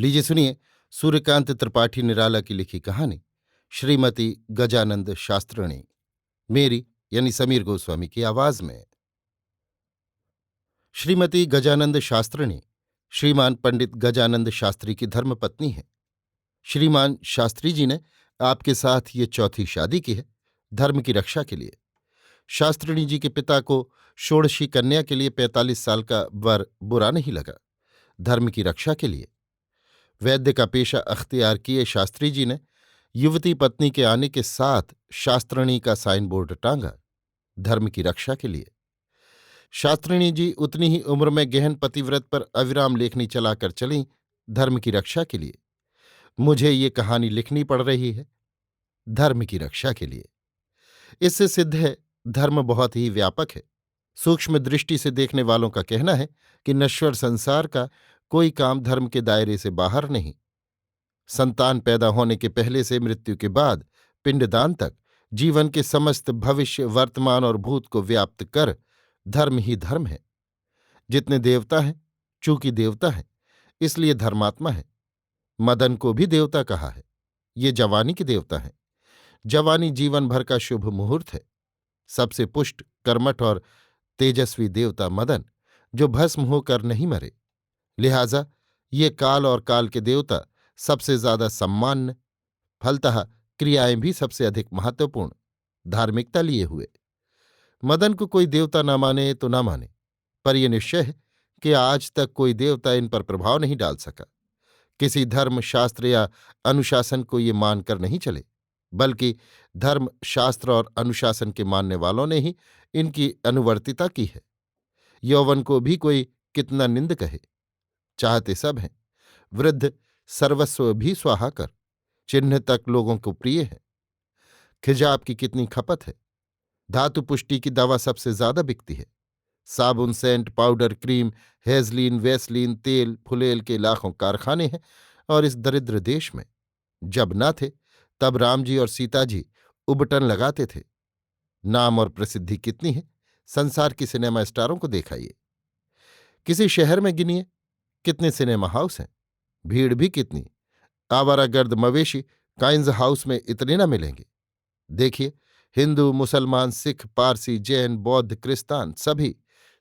लीजिए सुनिए सूर्यकांत त्रिपाठी निराला की लिखी कहानी श्रीमती गजानंद शास्त्रिणी। मेरी यानी समीर गोस्वामी की आवाज में। श्रीमती गजानंद शास्त्रिणी श्रीमान पंडित गजानंद शास्त्री की धर्मपत्नी है। श्रीमान शास्त्री जी ने आपके साथ ये चौथी शादी की है, धर्म की रक्षा के लिए। शास्त्रिणी जी के पिता को षोडशी कन्या के लिए 45 साल का वर बुरा नहीं लगा, धर्म की रक्षा के लिए। वैद्य का पेशा अख्तियार किए शास्त्री जी ने युवती पत्नी के आने के साथ शास्त्रिणी का साइन बोर्ड टांगा, धर्म की रक्षा के लिए। शास्त्रिणी जी उतनी ही उम्र में गहन पतिव्रत पर अविराम लेखनी चलाकर चलीं, धर्म की रक्षा के लिए। मुझे ये कहानी लिखनी पड़ रही है, धर्म की रक्षा के लिए। इससे सिद्ध है धर्म बहुत ही व्यापक है। सूक्ष्म दृष्टि से देखने वालों का कहना है कि नश्वर संसार का कोई काम धर्म के दायरे से बाहर नहीं। संतान पैदा होने के पहले से मृत्यु के बाद पिंडदान तक जीवन के समस्त भविष्य वर्तमान और भूत को व्याप्त कर धर्म ही धर्म है। जितने देवता हैं, चूंकि देवता है इसलिए धर्मात्मा है। मदन को भी देवता कहा है, ये जवानी के देवता हैं। जवानी जीवन भर का शुभ मुहूर्त है। सबसे पुष्ट कर्मठ और तेजस्वी देवता मदन, जो भस्म होकर नहीं मरे। लिहाजा ये काल और काल के देवता सबसे ज्यादा सम्मान्य, फलतः क्रियाएं भी सबसे अधिक महत्वपूर्ण, धार्मिकता लिए हुए। मदन को कोई देवता न माने तो न माने, पर यह निश्चय है कि आज तक कोई देवता इन पर प्रभाव नहीं डाल सका। किसी धर्म शास्त्र या अनुशासन को ये मानकर नहीं चले, बल्कि धर्म शास्त्र और अनुशासन के मानने वालों ने ही इनकी अनुवर्तिता की है। यौवन को भी कोई कितना निंद कहे, चाहते सब हैं। वृद्ध सर्वस्व भी स्वाहा कर, चिन्ह तक लोगों को प्रिय है। खिजाब की कितनी खपत है। धातु पुष्टि की दवा सबसे ज्यादा बिकती है। साबुन, सेंट, पाउडर, क्रीम, हेजलीन, वैसलीन, तेल, फुलेल के लाखों कारखाने हैं। और इस दरिद्र देश में जब न थे तब राम जी और सीता जी उबटन लगाते थे। नाम और प्रसिद्धि कितनी है, संसार की सिनेमा स्टारों को देखाइए। किसी शहर में गिनिए कितने सिनेमा हाउस हैं, भीड़ भी कितनी। आवारागर्द मवेशी काइंज हाउस में इतने न मिलेंगे। देखिए, हिंदू, मुसलमान, सिख, पारसी, जैन, बौद्ध, क्रिस्तान सभी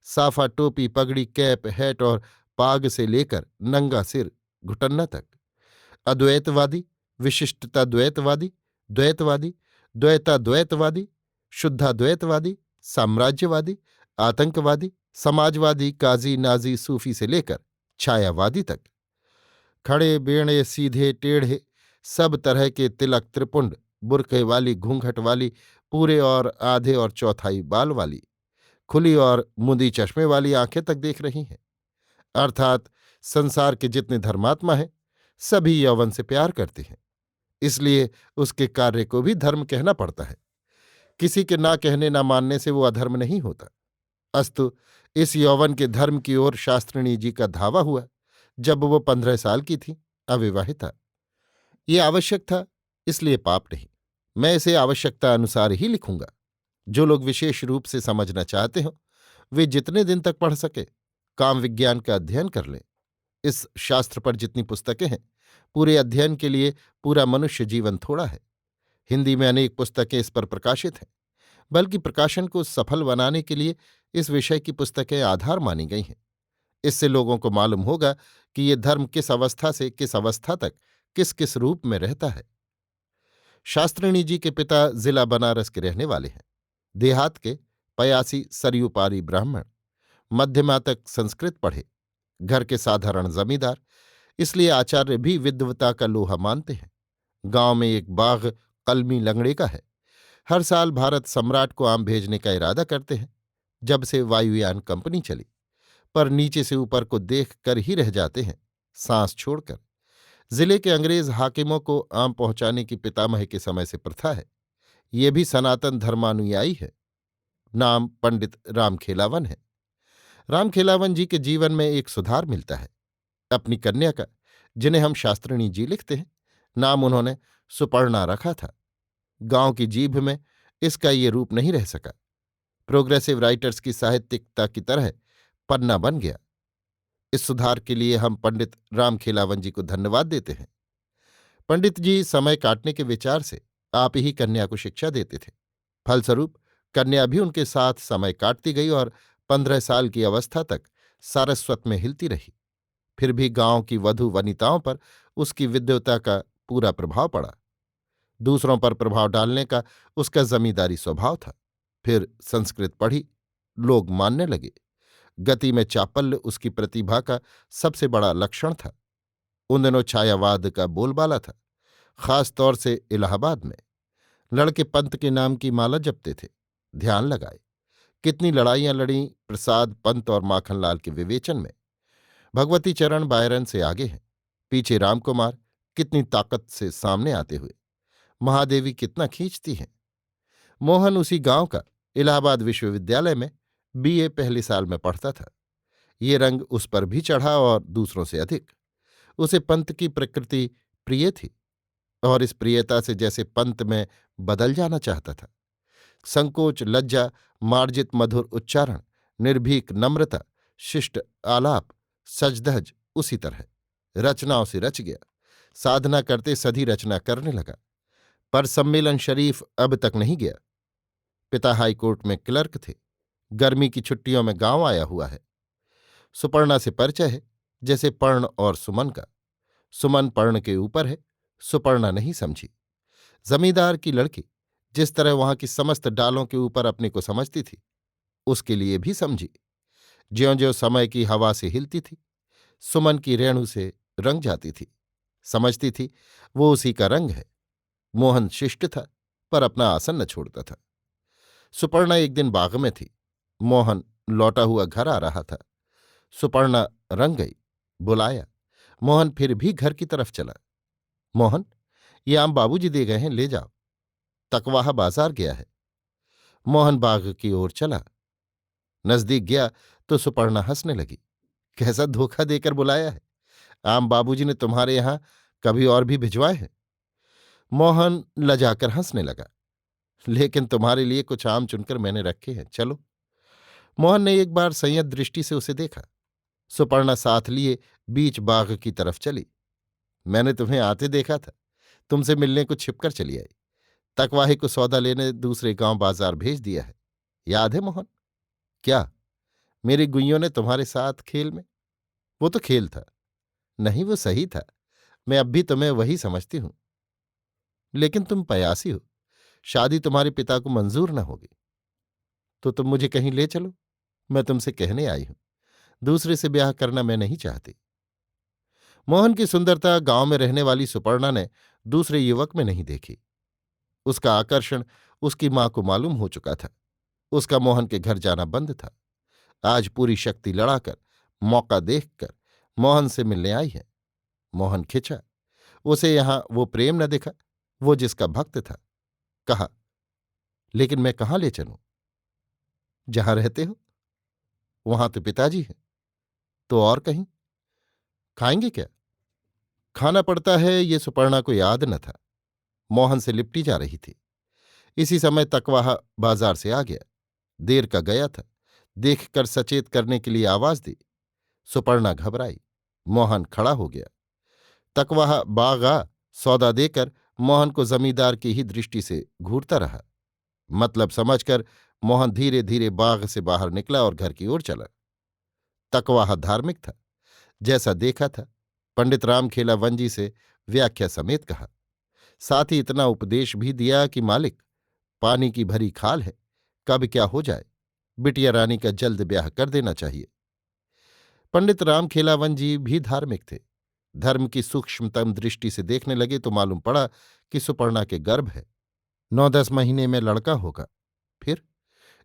साफा, टोपी, पगड़ी, कैप, हैट और पाग से लेकर नंगा सिर घुटन्ना तक। अद्वैतवादी, विशिष्टताद्वैतवादी, द्वैतवादी, द्वैताद्वैतवादी, शुद्धाद्वैतवादी, साम्राज्यवादी, आतंकवादी, समाजवादी, काजी, नाजी, सूफी से लेकर छायावादी तक। खड़े, बेणे, सीधे, टेढ़े, सब तरह के तिलक, त्रिपुंड, बुरके वाली, घूंघट वाली, पूरे और आधे और चौथाई बाल वाली, खुली और मुंदी चश्मे वाली आंखें तक देख रही हैं। अर्थात संसार के जितने धर्मात्मा हैं सभी यौवन से प्यार करते हैं, इसलिए उसके कार्य को भी धर्म कहना पड़ता है। किसी के ना कहने ना मानने से वो अधर्म नहीं होता। अस्तु इस यौवन के धर्म की ओर शास्त्रिणी जी का धावा हुआ जब वो 15 साल की थी, अविवाहिता। ये आवश्यक था, इसलिए पाप नहीं। मैं इसे आवश्यकता अनुसार ही लिखूंगा। जो लोग विशेष रूप से समझना चाहते हो वे जितने दिन तक पढ़ सके काम विज्ञान का अध्ययन कर लें। इस शास्त्र पर जितनी पुस्तकें हैं, पूरे अध्ययन के लिए पूरा मनुष्य जीवन थोड़ा है। हिंदी में अनेक पुस्तकें इस पर प्रकाशित हैं, बल्कि प्रकाशन को सफल बनाने के लिए इस विषय की पुस्तकें आधार मानी गई हैं। इससे लोगों को मालूम होगा कि ये धर्म किस अवस्था से किस अवस्था तक किस किस रूप में रहता है। शास्त्रिणी जी के पिता जिला बनारस के रहने वाले हैं। देहात के 85 सरयू पारी ब्राह्मण, मध्यमा तक संस्कृत पढ़े, घर के साधारण जमींदार, इसलिए आचार्य भी विद्वता का लोहा मानते हैं। गांव में एक बाग कलमी लंगड़े का है। हर साल भारत सम्राट को आम भेजने का इरादा करते हैं। जब से वायुयान कंपनी चली, पर नीचे से ऊपर को देख कर ही रह जाते हैं, सांस छोड़कर। जिले के अंग्रेज हाकिमों को आम पहुंचाने की पितामह के समय से प्रथा है। ये भी सनातन धर्मानुयायी है। नाम पंडित रामखेलावन है। रामखेलावन जी के जीवन में एक सुधार मिलता है। अपनी कन्या का, जिन्हें हम शास्त्रिणी जी लिखते हैं, नाम उन्होंने सुपर्णा रखा था। गांव की जीभ में इसका ये रूप नहीं रह सका। प्रोग्रेसिव राइटर्स की साहित्यिकता की तरह पन्ना बन गया। इस सुधार के लिए हम पंडित रामखेलावन जी को धन्यवाद देते हैं। पंडित जी समय काटने के विचार से आप ही कन्या को शिक्षा देते थे। फलस्वरूप कन्या भी उनके साथ समय काटती गई और 15 साल की अवस्था तक सारस्वत में हिलती रही। फिर भी गांव की वधू वनिताओं पर उसकी विद्वता का पूरा प्रभाव पड़ा। दूसरों पर प्रभाव डालने का उसका जमींदारी स्वभाव था। फिर संस्कृत पढ़ी, लोग मानने लगे। गति में चापल्य उसकी प्रतिभा का सबसे बड़ा लक्षण था। उन दिनों छायावाद का बोलबाला था, खास तौर से इलाहाबाद में। लड़के पंत के नाम की माला जपते थे। ध्यान लगाए कितनी लड़ाइयां लड़ी प्रसाद पंत और माखनलाल के विवेचन में। भगवती चरण बायरन से आगे हैं, पीछे रामकुमार कितनी ताकत से सामने आते हुए। महादेवी कितना खींचती हैं। मोहन उसी गांव का इलाहाबाद विश्वविद्यालय में बीए पहले साल में पढ़ता था। ये रंग उस पर भी चढ़ा और दूसरों से अधिक। उसे पंत की प्रकृति प्रिय थी और इस प्रियता से जैसे पंत में बदल जाना चाहता था। संकोच, लज्जा, मार्जित मधुर उच्चारण, निर्भीक नम्रता, शिष्ट आलाप, सजधज उसी तरह रचनाओं से रच गया। साधना करते सधी रचना करने लगा। पर सम्मेलन शरीफ अब तक नहीं गया। पिता हाईकोर्ट में क्लर्क थे। गर्मी की छुट्टियों में गांव आया हुआ है। सुपर्णा से परिचय है, जैसे पर्ण और सुमन का। सुमन पर्ण के ऊपर है, सुपर्णा नहीं समझी। जमींदार की लड़की जिस तरह वहां की समस्त डालों के ऊपर अपने को समझती थी, उसके लिए भी समझी। ज्यों ज्यों समय की हवा से हिलती थी, सुमन की रेणु से रंग जाती थी। समझती थी वो उसी का रंग है। मोहन शिष्ट था, पर अपना आसन न छोड़ता था। सुपर्णा एक दिन बाग में थी। मोहन लौटा हुआ घर आ रहा था। सुपर्णा रंग गई, बुलाया। मोहन फिर भी घर की तरफ चला। मोहन, ये आम बाबूजी दे गए हैं, ले जाओ। तकवाहा बाजार गया है। मोहन बाग की ओर चला। नजदीक गया तो सुपर्णा हंसने लगी। कैसा धोखा देकर बुलाया है। आम बाबूजी ने तुम्हारे यहां कभी और भी भिजवाए हैं। मोहन लजाकर हंसने लगा। लेकिन तुम्हारे लिए कुछ आम चुनकर मैंने रखे हैं, चलो। मोहन ने एक बार संयत दृष्टि से उसे देखा। सुपर्णा साथ लिए बीच बाग की तरफ चली। मैंने तुम्हें आते देखा था, तुमसे मिलने को छिपकर चली आई। तकवाहे को सौदा लेने दूसरे गांव बाजार भेज दिया है, याद है मोहन? क्या मेरी गुइयों ने तुम्हारे साथ खेल में? वो तो खेल था। नहीं, वो सही था। मैं अब भी तुम्हें वही समझती हूं। लेकिन तुम पयासी हो, शादी तुम्हारे पिता को मंजूर न होगी। तो तुम मुझे कहीं ले चलो, मैं तुमसे कहने आई हूं। दूसरे से ब्याह करना मैं नहीं चाहती। मोहन की सुंदरता गांव में रहने वाली सुपर्णा ने दूसरे युवक में नहीं देखी। उसका आकर्षण उसकी मां को मालूम हो चुका था। उसका मोहन के घर जाना बंद था। आज पूरी शक्ति लड़ाकर, मौका देखकर मोहन से मिलने आई है। मोहन खिंचा। उसे यहां वो प्रेम न दिखा, वो जिसका भक्त था। कहा, लेकिन मैं कहाँ ले चलूं? जहां रहते हो। वहां तो पिताजी हैं। तो और कहीं? खाएंगे क्या? खाना पड़ता है, ये सुपर्णा को याद न था। मोहन से लिपटी जा रही थी। इसी समय तकवाहा बाजार से आ गया। देर का गया था। देखकर सचेत करने के लिए आवाज दी। सुपर्णा घबराई। मोहन खड़ा हो गया। तकवाहा बाग आ सौदा देकर मोहन को जमींदार की ही दृष्टि से घूरता रहा। मतलब समझकर मोहन धीरे धीरे बाग से बाहर निकला और घर की ओर चला। तकवाहा धार्मिक था। जैसा देखा था, पंडित रामखेला वंजी से व्याख्या समेत कहा। साथ ही इतना उपदेश भी दिया कि मालिक, पानी की भरी खाल है, कब क्या हो जाए। बिटिया रानी का जल्द ब्याह कर देना चाहिए। पंडित रामखेलावन जी भी धार्मिक थे। धर्म की सूक्ष्मतम दृष्टि से देखने लगे तो मालूम पड़ा कि सुपर्णा के गर्भ है। 9-10 महीने में लड़का होगा। फिर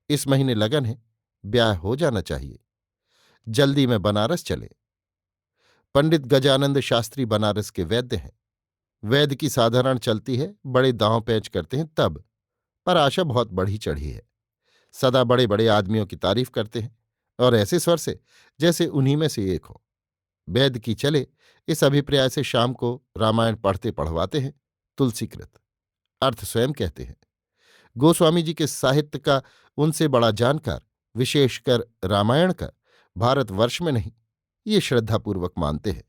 इस महीने लगन है, ब्याह हो जाना चाहिए। जल्दी में बनारस चले। पंडित गजानंद शास्त्री बनारस के वैद्य हैं। वैद्य की साधारण चलती है, बड़े दांव पैंच करते हैं तब। पर आशा बहुत बढ़ी चढ़ी है। सदा बड़े बड़े आदमियों की तारीफ करते हैं और ऐसे स्वर से जैसे उन्हीं में से एक हो। वैद्य की चले, इस अभिप्राय से शाम को रामायण पढ़ते पढ़वाते हैं। तुलसीकृत अर्थ स्वयं कहते हैं। गोस्वामी जी के साहित्य का उनसे बड़ा जानकार, विशेषकर रामायण का, भारतवर्ष में नहीं, ये श्रद्धापूर्वक मानते हैं।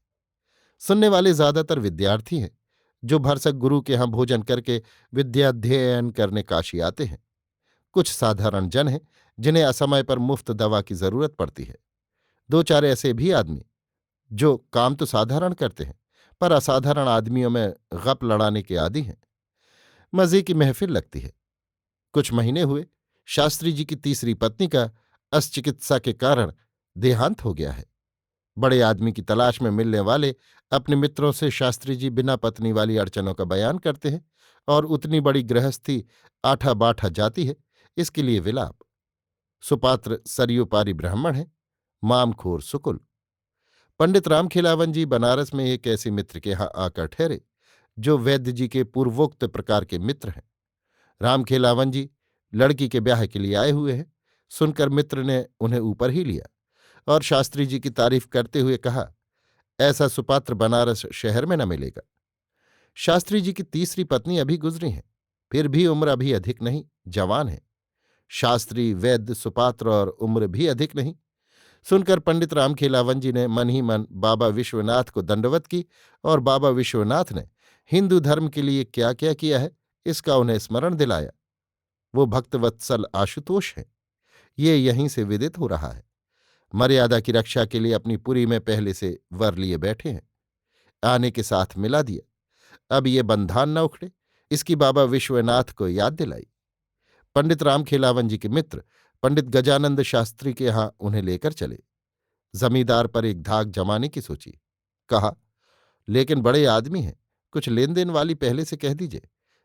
सुनने वाले ज्यादातर विद्यार्थी हैं जो भरसक गुरु के यहाँ भोजन करके विद्याध्ययन करने काशी आते हैं। कुछ साधारण जन हैं जिन्हें असमय पर मुफ्त दवा की जरूरत पड़ती है। दो चार ऐसे भी आदमी जो काम तो साधारण करते हैं पर असाधारण आदमियों में गप लड़ाने के आदी हैं। मजे की महफिल लगती है। कुछ महीने हुए शास्त्री जी की तीसरी पत्नी का अस्चिकित्सा के कारण देहांत हो गया है। बड़े आदमी की तलाश में मिलने वाले अपने मित्रों से शास्त्री जी बिना पत्नी वाली अड़चनों का बयान करते हैं और उतनी बड़ी गृहस्थी आठा बाठा जाती है, इसके लिए विलाप। सुपात्र सरयुपारी ब्राह्मण है, मामखोर सुकुल। पंडित रामखेलावन जी बनारस में एक ऐसे मित्र के यहाँ आकर ठहरे जो वैद्य जी के पूर्वोक्त प्रकार के मित्र हैं। रामखेलावन जी लड़की के ब्याह के लिए आए हुए हैं। सुनकर मित्र ने उन्हें ऊपर ही लिया और शास्त्री जी की तारीफ करते हुए कहा, ऐसा सुपात्र बनारस शहर में न मिलेगा। शास्त्री जी की तीसरी पत्नी अभी गुजरी हैं, फिर भी उम्र अभी अधिक नहीं, जवान है। शास्त्री वैद्य सुपात्र और उम्र भी अधिक नहीं। सुनकर पंडित रामखेलावन जी ने मन ही मन बाबा विश्वनाथ को दंडवत की और बाबा विश्वनाथ ने हिंदू धर्म के लिए क्या क्या किया है इसका उन्हें स्मरण दिलाया। वो भक्तवत्सल आशुतोष हैं, ये यहीं से विदित हो रहा है। मर्यादा की रक्षा के लिए अपनी पुरी में पहले से वर लिए बैठे हैं। आने के साथ मिला दिया। अब ये बंधान न उखड़े, इसकी बाबा विश्वनाथ को याद दिलाई। पंडित रामखेलावन जी के मित्र पंडित गजानंद शास्त्री के यहाँ उन्हें लेकर चले। जमींदार पर एक धाक जमाने की सोची। कहा, लेकिन बड़े आदमी हैं, कुछ लेन देन वाली पहले से कह दीजिए।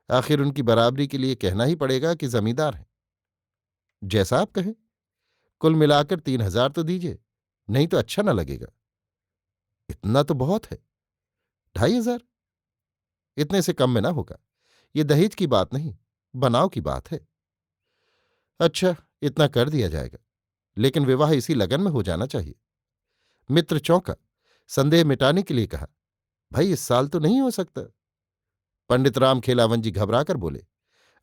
आखिर उनकी बराबरी के लिए कहना ही पड़ेगा कि जमींदार हैं। जैसा आप कहें, कुल मिलाकर 3,000 तो दीजिए, नहीं तो अच्छा न लगेगा। इतना तो बहुत है। 2,500? इतने से कम में ना होगा। ये दहेज की बात नहीं, बनाव की बात है। अच्छा, इतना कर दिया जाएगा, लेकिन विवाह इसी लगन में हो जाना चाहिए। मित्र चौंका, संदेह मिटाने के लिए कहा, भाई इस साल तो नहीं हो सकता। पंडित रामखेलावन जी घबराकर बोले,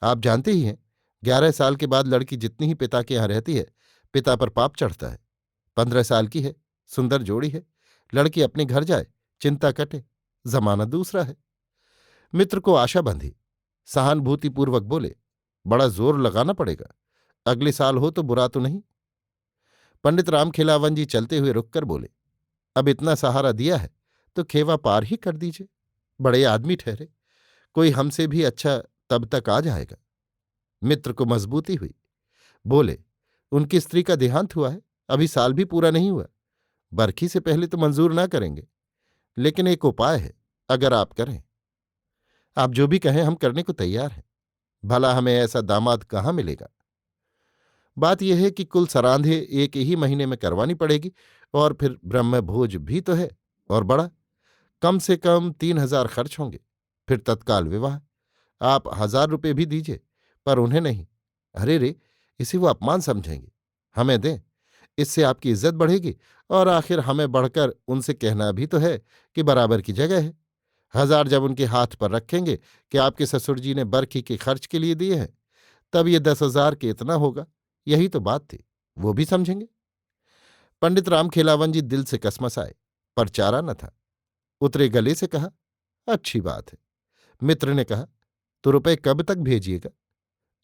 आप जानते ही हैं, 11 साल के बाद लड़की जितनी ही पिता के यहाँ रहती है, पिता पर पाप चढ़ता है। 15 साल की है, सुंदर जोड़ी है, लड़की अपने घर जाए, चिंता कटे, जमाना दूसरा है। मित्र को आशा बंधी, सहानुभूतिपूर्वक बोले, बड़ा जोर लगाना पड़ेगा, अगले साल हो तो बुरा तो नहीं। पंडित रामखेलावन जी चलते हुए रुककर बोले, अब इतना सहारा दिया है तो खेवा पार ही कर दीजिए। बड़े आदमी ठहरे, कोई हमसे भी अच्छा तब तक आ जाएगा। मित्र को मजबूती हुई, बोले, उनकी स्त्री का देहांत हुआ है, अभी साल भी पूरा नहीं हुआ। बरखी से पहले तो मंजूर ना करेंगे, लेकिन एक उपाय है, अगर आप करें। आप जो भी कहें हम करने को तैयार हैं। भला हमें ऐसा दामाद कहाँ मिलेगा। बात यह है कि कुल सरांधे एक ही महीने में करवानी पड़ेगी और फिर ब्रह्मभोज भी तो है, और बड़ा कम से कम 3,000 खर्च होंगे। फिर तत्काल विवाह। आप 1,000 रुपये भी दीजिए, पर उन्हें नहीं। अरे रे, इसे वो अपमान समझेंगे। हमें दें, इससे आपकी इज्जत बढ़ेगी और आखिर हमें बढ़कर उनसे कहना भी तो है कि बराबर की जगह है। 1,000 जब उनके हाथ पर रखेंगे कि आपके ससुर जी ने बरखी के खर्च के लिए दिए हैं, तब ये 10,000 के इतना होगा। यही तो बात थी, वो भी समझेंगे। पंडित रामखेलावन जी दिल से कसमसाए, पर चारा न था। उतरे गले से कहा, अच्छी बात है। मित्र ने कहा, तो रुपए कब तक भेजिएगा।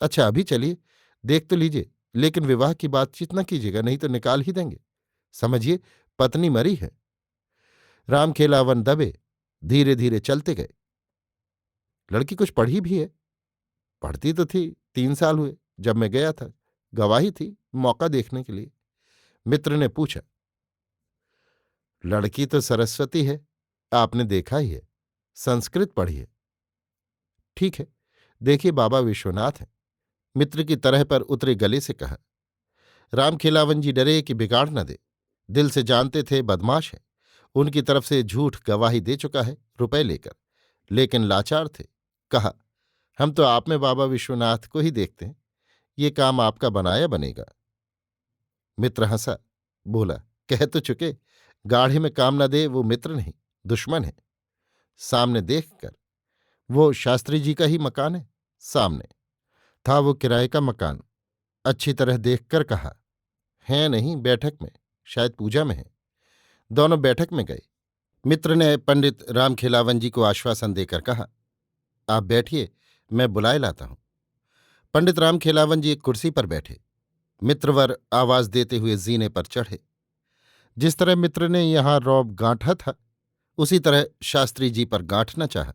अच्छा, अभी चलिए, देख तो लीजिए, लेकिन विवाह की बातचीत न कीजिएगा, नहीं तो निकाल ही देंगे। समझिए, पत्नी मरी है। रामखेलावन दबे धीरे धीरे चलते गए। लड़की कुछ पढ़ी भी है। पढ़ती तो थी, 3 साल हुए जब मैं गया था, गवाही थी मौका देखने के लिए। मित्र ने पूछा, लड़की तो सरस्वती है, आपने देखा ही है, संस्कृत पढ़ी है। ठीक है, देखिए बाबा विश्वनाथ हैं। मित्र की तरह पर उतरे गले से कहा। रामखेलावन जी डरे कि बिगाड़ न दे। दिल से जानते थे बदमाश है, उनकी तरफ से झूठ गवाही दे चुका है रुपए लेकर, लेकिन लाचार थे। कहा, हम तो आप में बाबा विश्वनाथ को ही देखते हैं, ये काम आपका बनाया बनेगा। मित्र हंसा, बोला, कह तो चुके, गाढ़े में काम न दे वो मित्र नहीं, दुश्मन है। सामने देखकर, वो शास्त्री जी का ही मकान है। सामने था वो किराए का मकान। अच्छी तरह देखकर कहा, है नहीं, बैठक में, शायद पूजा में है। दोनों बैठक में गए। मित्र ने पंडित रामखेलावन जी को आश्वासन देकर कहा, आप बैठिए, मैं बुलाए लाता हूं। पंडित रामखेलावन जी एक कुर्सी पर बैठे। मित्रवर आवाज देते हुए जीने पर चढ़े। जिस तरह मित्र ने यहां रौब गांठा था, उसी तरह शास्त्री जी पर गांठना चाहा।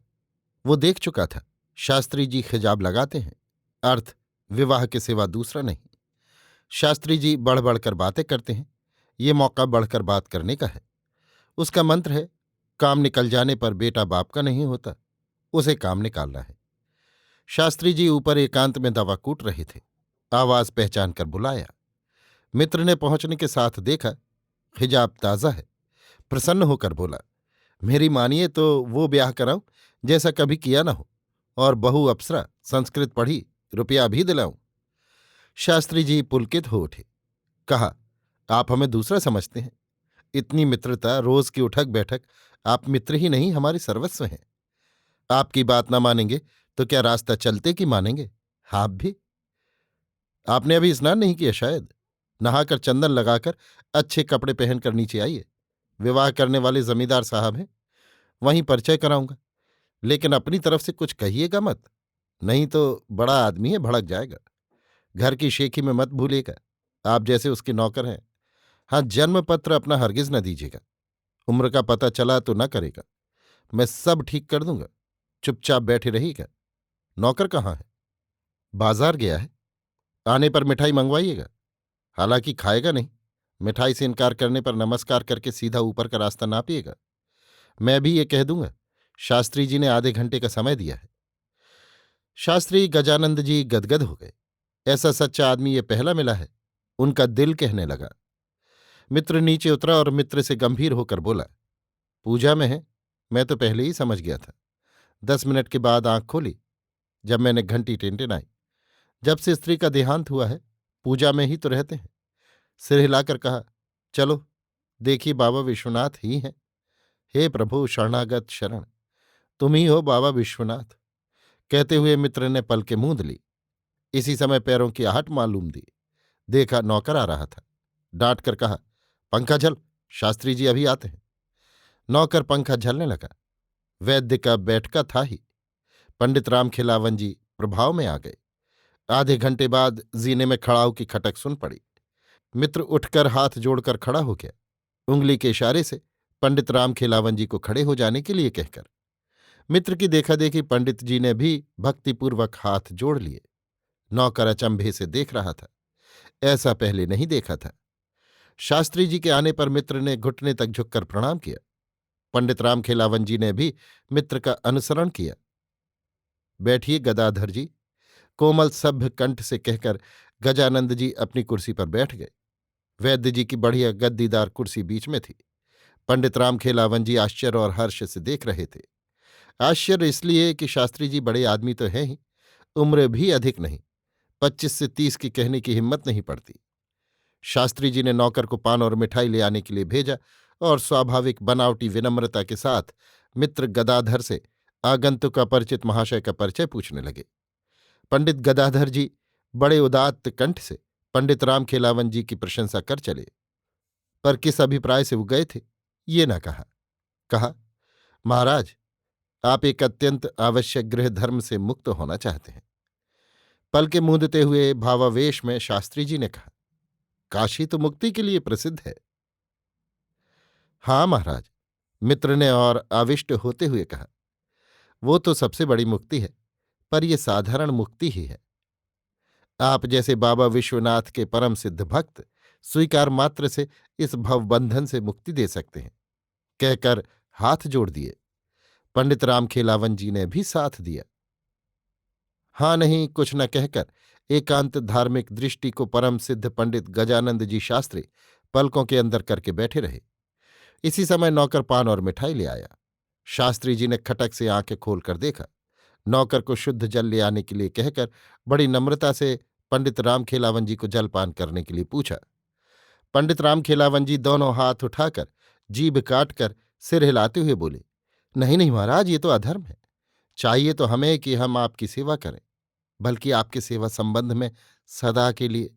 वो देख चुका था, शास्त्री जी खिजाब लगाते हैं, अर्थ विवाह के सिवा दूसरा नहीं। शास्त्री जी बढ़ बढ़कर बातें करते हैं, ये मौका बढ़कर बात करने का है। उसका मंत्र है, काम निकल जाने पर बेटा बाप का नहीं होता, उसे काम निकालना है। शास्त्री जी ऊपर एकांत में दवा कूट रहे थे। आवाज पहचान कर बुलाया। मित्र ने पहुंचने के साथ देखा, हिजाब ताज़ा है। प्रसन्न होकर बोला, मेरी मानिए तो वो ब्याह कराऊं जैसा कभी किया ना हो, और बहू अप्सरा, संस्कृत पढ़ी, रुपया भी दिलाऊं। शास्त्री जी पुलकित हो उठे। कहा, आप हमें दूसरा समझते हैं। इतनी मित्रता, रोज की उठक बैठक, आप मित्र ही नहीं हमारे सर्वस्व हैं। आपकी बात ना मानेंगे तो क्या रास्ता चलते कि मानेंगे? आप भी। आपने अभी स्नान नहीं किया शायद? नहाकर चंदन लगाकर अच्छे कपड़े पहनकर नीचे आइए। विवाह करने वाले जमींदार साहब हैं, वहीं परिचय कराऊंगा। लेकिन अपनी तरफ से कुछ कहिएगा मत, नहीं तो बड़ा आदमी है, भड़क जाएगा। घर की शेखी में मत भूलिएगा, आप जैसे उसके नौकर हैं। हाँ, जन्म पत्र अपना हरगिज न दीजिएगा। उम्र का पता चला तो न करेगा। मैं सब ठीक कर दूंगा, चुपचाप बैठे रहिएगा। नौकर कहाँ है? बाजार गया है। आने पर मिठाई मंगवाइएगा, हालांकि खाएगा नहीं। मिठाई से इनकार करने पर नमस्कार करके सीधा ऊपर का रास्ता नापिएगा। मैं भी ये कह दूंगा, शास्त्री जी ने आधे घंटे का समय दिया है। शास्त्री गजानंद जी गदगद हो गए। ऐसा सच्चा आदमी ये पहला मिला है। उनका दिल कहने लगा। मित्र नीचे उतरा और मित्र से गंभीर होकर बोला, पूजा में है, मैं तो पहले ही समझ गया था। 10 मिनट के बाद आंख खोली, जब मैंने घंटी टिनटिनाई। जब से स्त्री का देहांत हुआ है, पूजा में ही तो रहते हैं। सिर हिलाकर कहा, चलो देखिए, बाबा विश्वनाथ ही हैं। हे प्रभु, शरणागत शरण, तुम ही हो बाबा विश्वनाथ। कहते हुए मित्र ने पलकें मूंद ली। इसी समय पैरों की आहट मालूम दी। देखा, नौकर आ रहा था। डांट कर कहा, पंखा झल, शास्त्री जी अभी आते हैं। नौकर पंखा झलने लगा। वैद्य का बैठका था ही। पंडित रामखेलावन जी प्रभाव में आ गए। आधे घंटे बाद जीने में खड़ाऊ की खटक सुन पड़ी। मित्र उठकर हाथ जोड़कर खड़ा हो गया, उंगली के इशारे से पंडित रामखेलावन जी को खड़े हो जाने के लिए कहकर। मित्र की देखा देखी पंडित जी ने भी भक्तिपूर्वक हाथ जोड़ लिए। नौकर अचंभे से देख रहा था, ऐसा पहले नहीं देखा था। शास्त्री जी के आने पर मित्र ने घुटने तक झुककर प्रणाम किया। पंडित रामखेलावन जी ने भी मित्र का अनुसरण किया। बैठिए गदाधर जी, कोमल सभ्य कंठ से कहकर गजानंद जी अपनी कुर्सी पर बैठ गए। वैद्य जी की बढ़िया गद्दीदार कुर्सी बीच में थी। पंडित रामखेलावन जी आश्चर्य और हर्ष से देख रहे थे। आश्चर्य इसलिए कि शास्त्री जी बड़े आदमी तो हैं ही, उम्र भी अधिक नहीं, 25 से 30 की कहने की हिम्मत नहीं पड़ती। शास्त्री जी ने नौकर को पान और मिठाई ले आने के लिए भेजा और स्वाभाविक बनावटी विनम्रता के साथ मित्र गदाधर से आगंतुक अपरिचित महाशय का परिचय पूछने लगे। पंडित गदाधर जी बड़े उदात्त कंठ से पंडित रामखेलावन जी की प्रशंसा कर चले, पर किस अभिप्राय से वो गए थे ये न कहा। कहा, महाराज, आप एक अत्यंत आवश्यक गृह धर्म से मुक्त होना चाहते हैं। पलके मूंदते हुए भावावेश में शास्त्री जी ने कहा, काशी तो मुक्ति के लिए प्रसिद्ध है। हाँ महाराज, मित्र ने और आविष्ट होते हुए कहा, वो तो सबसे बड़ी मुक्ति है, पर यह साधारण मुक्ति ही है। आप जैसे बाबा विश्वनाथ के परम सिद्ध भक्त स्वीकार मात्र से इस भवबंधन से मुक्ति दे सकते हैं। कहकर हाथ जोड़ दिए। पंडित रामखेलावन जी ने भी साथ दिया। हाँ नहीं कुछ न कहकर एकांत धार्मिक दृष्टि को परम सिद्ध पंडित गजानंद जी शास्त्री पलकों के अंदर करके बैठे रहे। इसी समय नौकर पान और मिठाई ले आया। शास्त्री जी ने खटक से आंखें खोलकर देखा। नौकर को शुद्ध जल ले आने के लिए कहकर बड़ी नम्रता से पंडित रामखेलावन जी को जलपान करने के लिए पूछा। पंडित रामखेलावन जी दोनों हाथ उठाकर जीभ काटकर सिर हिलाते हुए बोले, नहीं नहीं महाराज, ये तो अधर्म है। चाहिए तो हमें कि हम आपकी सेवा करें, बल्कि आपके सेवा संबंध में सदा के लिए।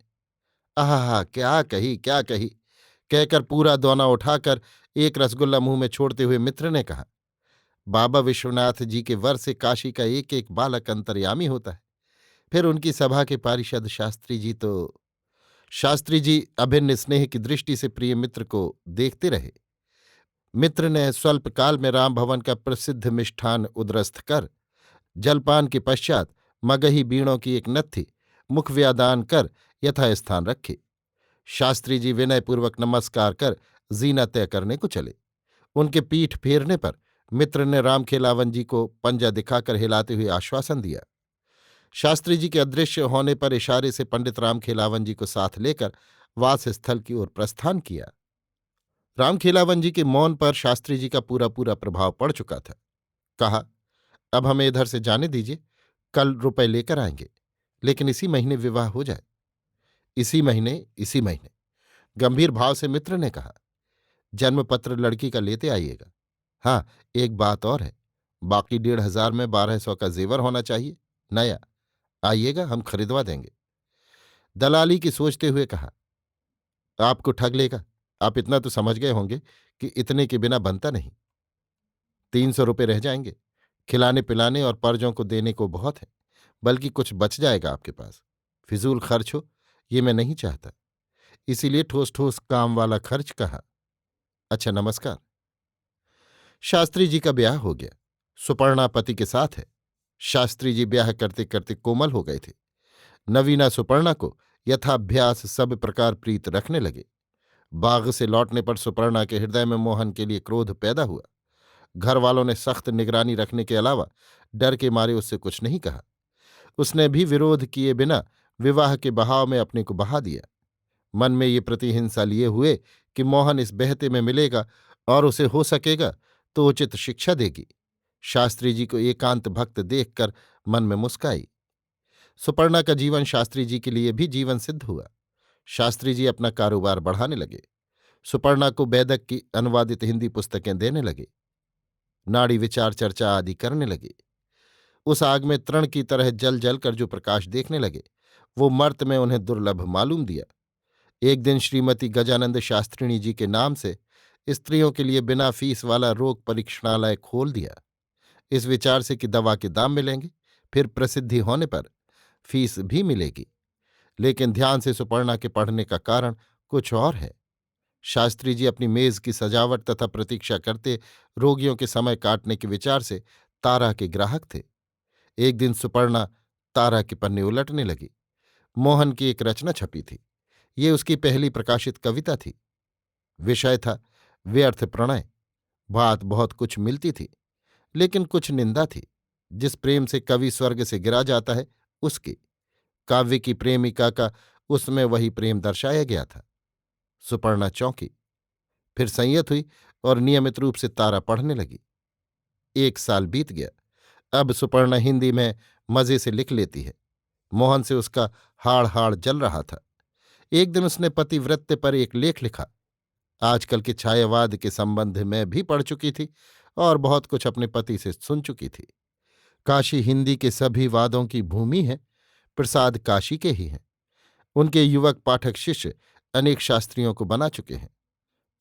आहा, क्या कही क्या कही, कहकर पूरा दोना उठाकर एक रसगुल्ला मुंह में छोड़ते हुए मित्र ने कहा, बाबा विश्वनाथ जी के वर से काशी का एक एक बालक अंतर्यामी होता है। फिर उनकी सभा के पारिषद शास्त्री जी तो। शास्त्री जी अभिन्न स्नेह की दृष्टि से प्रिय मित्र को देखते रहे। मित्र ने स्वल्प काल में राम भवन का प्रसिद्ध मिष्ठान उदरस्थ कर जलपान के पश्चात मगही बीणों की एक नत्थी मुखव्यादान कर यथास्थान रखी। शास्त्री जी विनयपूर्वक नमस्कार कर जीना तय करने को चले। उनके पीठ फेरने पर मित्र ने रामखेलावन जी को पंजा दिखाकर हिलाते हुए आश्वासन दिया। शास्त्री जी के अदृश्य होने पर इशारे से पंडित रामखेलावन जी को साथ लेकर वास स्थल की ओर प्रस्थान किया। रामखेलावन जी के मौन पर शास्त्री जी का पूरा पूरा प्रभाव पड़ चुका था। कहा, अब हमें इधर से जाने दीजिए, कल रुपए लेकर आएंगे, लेकिन इसी महीने विवाह हो जाए। इसी महीने गंभीर भाव से मित्र ने कहा, जन्मपत्र लड़की का लेते आइएगा। हाँ, एक बात और है, बाकी 1,500 में 1,200 का जेवर होना चाहिए, नया। आइएगा, हम खरीदवा देंगे। दलाली की सोचते हुए कहा, आपको ठग लेगा। आप इतना तो समझ गए होंगे कि इतने के बिना बनता नहीं। 300 रुपये रह जाएंगे, खिलाने पिलाने और पर्जों को देने को बहुत है, बल्कि कुछ बच जाएगा आपके पास। फिजूल खर्च हो ये मैं नहीं चाहता, इसीलिए ठोस ठोस काम वाला खर्च कहा। अच्छा, नमस्कार। शास्त्री जी का ब्याह हो गया। सुपर्णा पति के साथ है। शास्त्री जी ब्याह करते करते कोमल हो गए थे। नवीना सुपर्णा को यथाभ्यास सब प्रकार प्रीत रखने लगे। बाग से लौटने पर सुपर्णा के हृदय में मोहन के लिए क्रोध पैदा हुआ। घर वालों ने सख्त निगरानी रखने के अलावा डर के मारे उससे कुछ नहीं कहा। उसने भी विरोध किए बिना विवाह के बहाव में अपने को बहा दिया। मन में ये प्रतिहिंसा लिए हुए कि मोहन इस बहते में मिलेगा और उसे हो सकेगा तो उचित शिक्षा देगी। शास्त्री जी को एकांत भक्त देखकर मन में मुस्काई। सुपर्णा का जीवन शास्त्री जी के लिए भी जीवन सिद्ध हुआ। शास्त्री जी अपना कारोबार बढ़ाने लगे। सुपर्णा को बैदक की अनुवादित हिंदी पुस्तकें देने लगे। नाड़ी विचार चर्चा आदि करने लगे। उस आग में तृण की तरह जल जल कर जो प्रकाश देखने लगे वो मर्त में उन्हें दुर्लभ मालूम दिया। एक दिन श्रीमती गजानंद शास्त्रिणी जी के नाम से स्त्रियों के लिए बिना फीस वाला रोग परीक्षणालय खोल दिया, इस विचार से कि दवा के दाम मिलेंगे, फिर प्रसिद्धि होने पर फीस भी मिलेगी। लेकिन ध्यान से सुपर्णा के पढ़ने का कारण कुछ और है। शास्त्री जी अपनी मेज की सजावट तथा प्रतीक्षा करते रोगियों के समय काटने के विचार से तारा के ग्राहक थे। एक दिन सुपर्णा तारा के पन्ने उलटने लगी। मोहन की एक रचना छपी थी। ये उसकी पहली प्रकाशित कविता थी। विषय था व्यर्थ प्रणय। बात बहुत कुछ मिलती थी, लेकिन कुछ निंदा थी। जिस प्रेम से कवि स्वर्ग से गिरा जाता है उसकी, काव्य की प्रेमिका का उसमें वही प्रेम दर्शाया गया था। सुपर्णा चौंकी, फिर संयत हुई और नियमित रूप से तारा पढ़ने लगी। 1 साल बीत गया। अब सुपर्णा हिंदी में मजे से लिख लेती है। मोहन से उसका हाड़ हाड़ जल रहा था। एक दिन उसने पतिव्रत्य पर एक लेख लिखा। आजकल के छायावाद के संबंध में भी पढ़ चुकी थी और बहुत कुछ अपने पति से सुन चुकी थी। काशी हिंदी के सभी वादों की भूमि है, प्रसाद काशी के ही हैं। उनके युवक पाठक शिष्य अनेक शास्त्रियों को बना चुके हैं।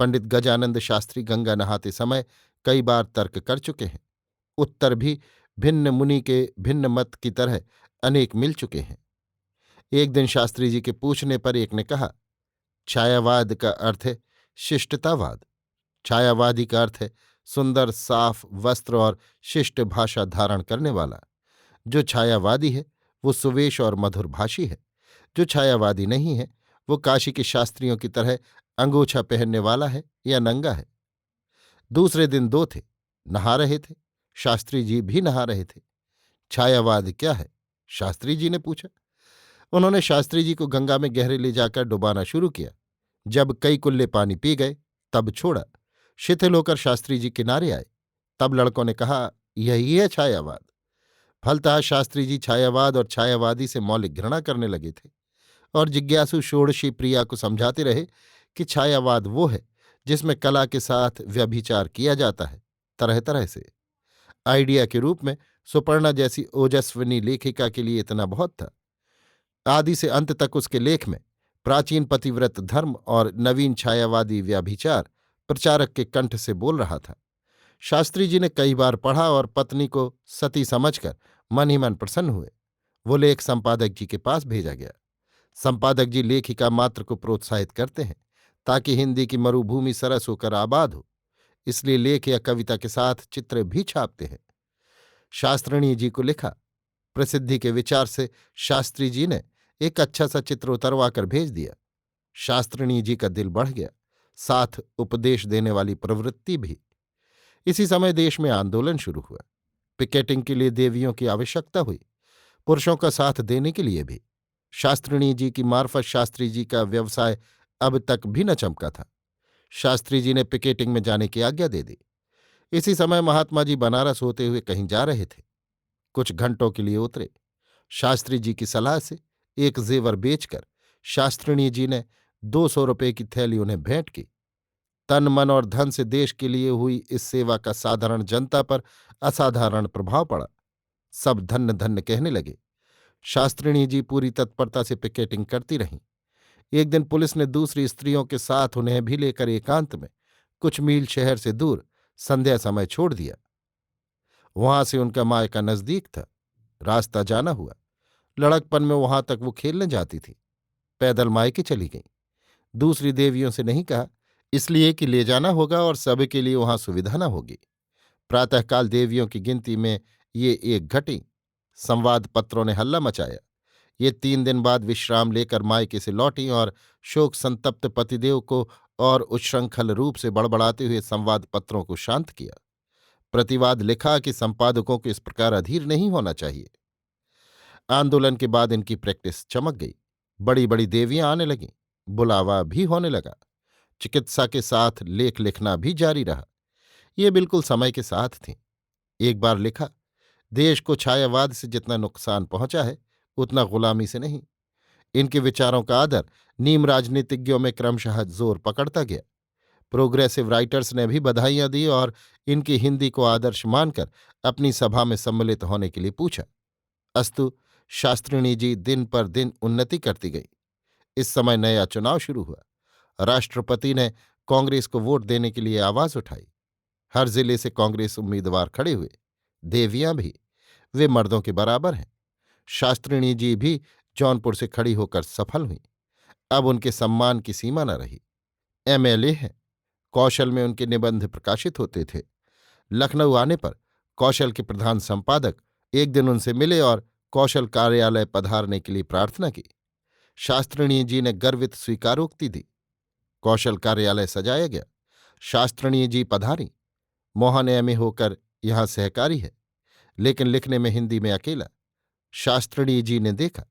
पंडित गजानंद शास्त्री गंगा नहाते समय कई बार तर्क कर चुके हैं। उत्तर भी भिन्न मुनि के भिन्न मत की तरह अनेक मिल चुके हैं। एक दिन शास्त्री जी के पूछने पर एक ने कहा, छायावाद का अर्थ है शिष्टतावाद। छायावादी का अर्थ है सुंदर साफ वस्त्र और शिष्ट भाषा धारण करने वाला। जो छायावादी है वो सुवेश और मधुरभाषी है। जो छायावादी नहीं है वो काशी के शास्त्रियों की तरह अंगोछा पहनने वाला है या नंगा है। दूसरे दिन 2 थे, नहा रहे थे। शास्त्री जी भी नहा रहे थे। छायावाद क्या है? शास्त्री जी ने पूछा। उन्होंने शास्त्री जी को गंगा में गहरे ले जाकर डुबाना शुरू किया। जब कई कुल्ले पानी पी गए तब छोड़ा। शिथिल होकर शास्त्री जी किनारे आए। तब लड़कों ने कहा, यही है छायावाद। फलतः शास्त्री जी छायावाद और छायावादी से मौलिक घृणा करने लगे थे और जिज्ञासु षोडशी प्रिया को समझाते रहे कि छायावाद वो है जिसमें कला के साथ व्यभिचार किया जाता है, तरह तरह से। आइडिया के रूप में सुपर्णा जैसी ओजस्विनी लेखिका के लिए इतना बहुत था। आदि से अंत तक उसके लेख में प्राचीन पतिव्रत धर्म और नवीन छायावादी व्यभिचार प्रचारक के कंठ से बोल रहा था। शास्त्री जी ने कई बार पढ़ा और पत्नी को सती समझकर मन ही मन प्रसन्न हुए। वो लेख संपादक जी के पास भेजा गया। संपादक जी लेखिका मात्र को प्रोत्साहित करते हैं ताकि हिंदी की मरुभूमि सरस होकर आबाद हो, इसलिए लेख या कविता के साथ चित्र भी छापते हैं। शास्त्रिणी जी को लिखा। प्रसिद्धि के विचार से शास्त्री जी ने एक अच्छा सा चित्र उतरवा कर भेज दिया। शास्त्रिणी जी का दिल बढ़ गया, साथ उपदेश देने वाली प्रवृत्ति भी। इसी समय देश में आंदोलन शुरू हुआ। पिकेटिंग के लिए देवियों की आवश्यकता हुई, पुरुषों का साथ देने के लिए भी। शास्त्रिणी जी की मार्फत शास्त्री जी का व्यवसाय अब तक भी न चमका था। शास्त्री जी ने पिकेटिंग में जाने की आज्ञा दे दी। इसी समय महात्मा जी बनारस होते हुए कहीं जा रहे थे। कुछ घंटों के लिए उतरे। शास्त्री जी की सलाह से एक जेवर बेचकर शास्त्रिणी जी ने 200 रुपये की थैली उन्हें भेंट की। तन मन और धन से देश के लिए हुई इस सेवा का साधारण जनता पर असाधारण प्रभाव पड़ा। सब धन्य धन्य कहने लगे। शास्त्रिणी जी पूरी तत्परता से पिकेटिंग करती रहीं। एक दिन पुलिस ने दूसरी स्त्रियों के साथ उन्हें भी लेकर एकांत में कुछ मील शहर से दूर संध्या समय छोड़ दिया। वहां से उनका मायका नजदीक था। रास्ता जाना हुआ। लड़कपन में वहां तक वो खेलने जाती थी। पैदल मायके चली गई। दूसरी देवियों से नहीं कहा, इसलिए कि ले जाना होगा और सबके लिए वहां सुविधा न होगी। प्रातःकाल देवियों की गिनती में ये एक घटी। संवाद पत्रों ने हल्ला मचाया। ये 3 दिन बाद विश्राम लेकर मायके से लौटी और शोक संतप्त पतिदेव को और उच्छृंखल रूप से बड़बड़ाते हुए संवाद पत्रों को शांत किया। प्रतिवाद लिखा कि संपादकों को इस प्रकार अधीर नहीं होना चाहिए। आंदोलन के बाद इनकी प्रैक्टिस चमक गई। बड़ी बड़ी देवियां आने लगीं। बुलावा भी होने लगा। चिकित्सा के साथ लेख लिखना भी जारी रहा। ये बिल्कुल समय के साथ थी। एक बार लिखा, देश को छायावाद से जितना नुकसान पहुंचा है उतना गुलामी से नहीं। इनके विचारों का आदर नीम राजनीतिज्ञों में क्रमशः जोर पकड़ता गया। प्रोग्रेसिव राइटर्स ने भी बधाइयां दी और इनकी हिंदी को आदर्श मानकर अपनी सभा में सम्मिलित होने के लिए पूछा। अस्तु, शास्त्रिणी जी दिन पर दिन उन्नति करती गई। इस समय नया चुनाव शुरू हुआ। राष्ट्रपति ने कांग्रेस को वोट देने के लिए आवाज उठाई। हर जिले से कांग्रेस उम्मीदवार खड़े हुए। देवियां भी। वे मर्दों के बराबर हैं। शास्त्रिणी जी भी जौनपुर से खड़ी होकर सफल हुई। अब उनके सम्मान की सीमा न रही। एमएलए हैं। कौशल में उनके निबंध प्रकाशित होते थे। लखनऊ आने पर कौशल के प्रधान संपादक एक दिन उनसे मिले और कौशल कार्यालय पधारने के लिए प्रार्थना की। शास्त्रिणी जी ने गर्वित स्वीकारोक्ति दी। कौशल कार्यालय सजाया गया। शास्त्रिणी जी पधारी। मोहन एमए होकर यहां सहकारी है, लेकिन लिखने में हिंदी में अकेला। शास्त्रिणी जी ने देखा।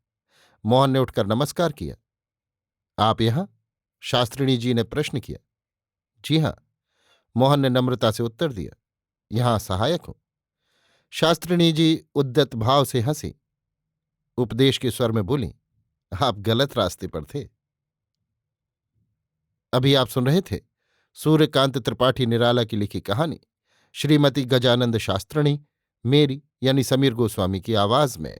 मोहन ने उठकर नमस्कार किया। आप यहां? शास्त्रिणी जी ने प्रश्न किया। जी हां, मोहन ने नम्रता से उत्तर दिया। यहां सहायक हूं। शास्त्रिणी जी उद्यत भाव से हंसी। उपदेश के स्वर में बोली, आप गलत रास्ते पर थे। अभी आप सुन रहे थे सूर्यकांत त्रिपाठी निराला की लिखी कहानी श्रीमती गजानंद शास्त्रिणी, मेरी यानी समीर गोस्वामी की आवाज में।